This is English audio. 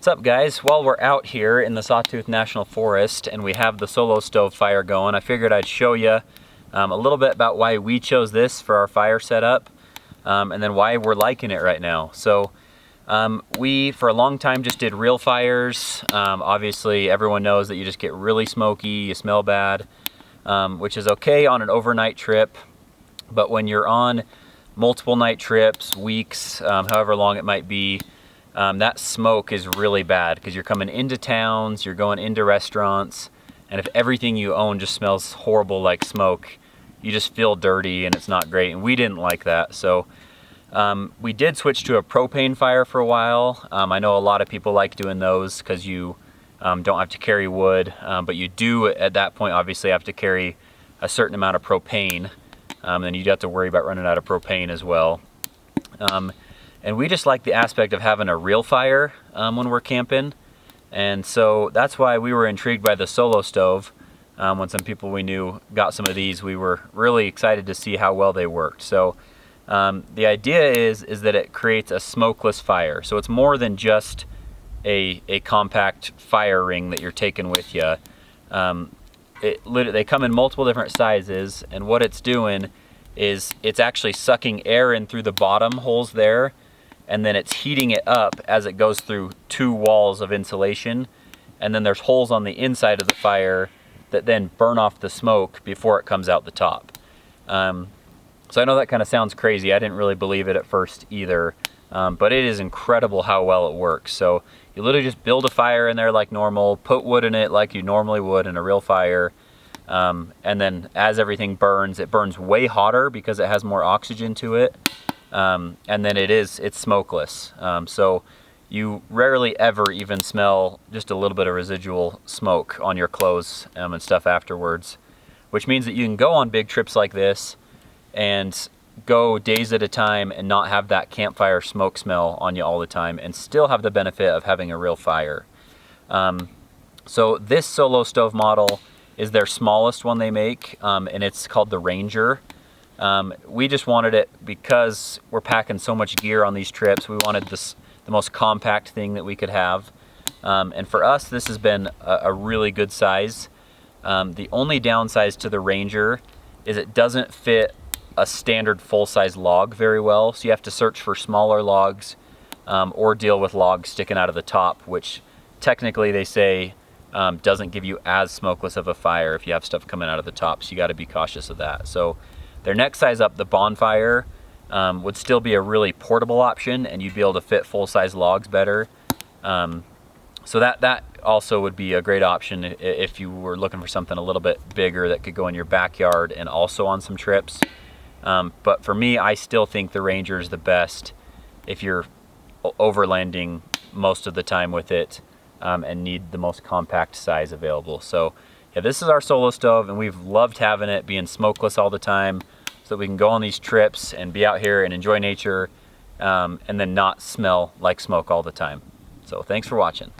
What's up, guys? Well, we're out here in the Sawtooth National Forest and we have the solo stove fire going. I figured I'd show you a little bit about why we chose this for our fire setup and then why we're liking it right now. So we for a long time just did real fires. Obviously everyone knows that you just get really smoky, you smell bad, which is okay on an overnight trip, but when you're on multiple night trips, weeks, however long it might be, that smoke is really bad because you're coming into towns, you're going into restaurants, and if everything you own just smells horrible like smoke, you just feel dirty and it's not great, and we didn't like that. So we did switch to a propane fire for a while. I know a lot of people like doing those because you don't have to carry wood, but you do at that point obviously have to carry a certain amount of propane, and you'd have to worry about running out of propane as well. And we just like the aspect of having a real fire when we're camping. And so that's why we were intrigued by the solo stove. When some people we knew got some of these, we were really excited to see how well they worked. So the idea is that it creates a smokeless fire. So it's more than just a compact fire ring that you're taking with you. They come in multiple different sizes, and what it's doing is it's actually sucking air in through the bottom holes there, and then it's heating it up as it goes through two walls of insulation, and then there's holes on the inside of the fire that then burn off the smoke before it comes out the top. So I know that kind of sounds crazy. I didn't really believe it at first either, but it is incredible how well it works. So you literally just build a fire in there like normal, put wood in it like you normally would in a real fire, and then as everything burns, it burns way hotter because it has more oxygen to it. And then it's smokeless. So you rarely ever even smell just a little bit of residual smoke on your clothes and stuff afterwards, which means that you can go on big trips like this and go days at a time and not have that campfire smoke smell on you all the time and still have the benefit of having a real fire. So this solo stove model is their smallest one they make, and it's called the Ranger. We just wanted it because we're packing so much gear on these trips. We wanted the most compact thing that we could have. And for us, this has been a really good size. The only downside to the Ranger is it doesn't fit a standard full-size log very well. So you have to search for smaller logs or deal with logs sticking out of the top, which technically they say doesn't give you as smokeless of a fire if you have stuff coming out of the top. So you got to be cautious of that. So their next size up, the Bonfire, would still be a really portable option, and you'd be able to fit full-size logs better. So that also would be a great option if you were looking for something a little bit bigger that could go in your backyard and also on some trips. But for me, I still think the Ranger is the best if you're overlanding most of the time with it and need the most compact size available. So yeah, this is our solo stove, and we've loved having it being smokeless all the time so that we can go on these trips and be out here and enjoy nature and then not smell like smoke all the time. So thanks for watching.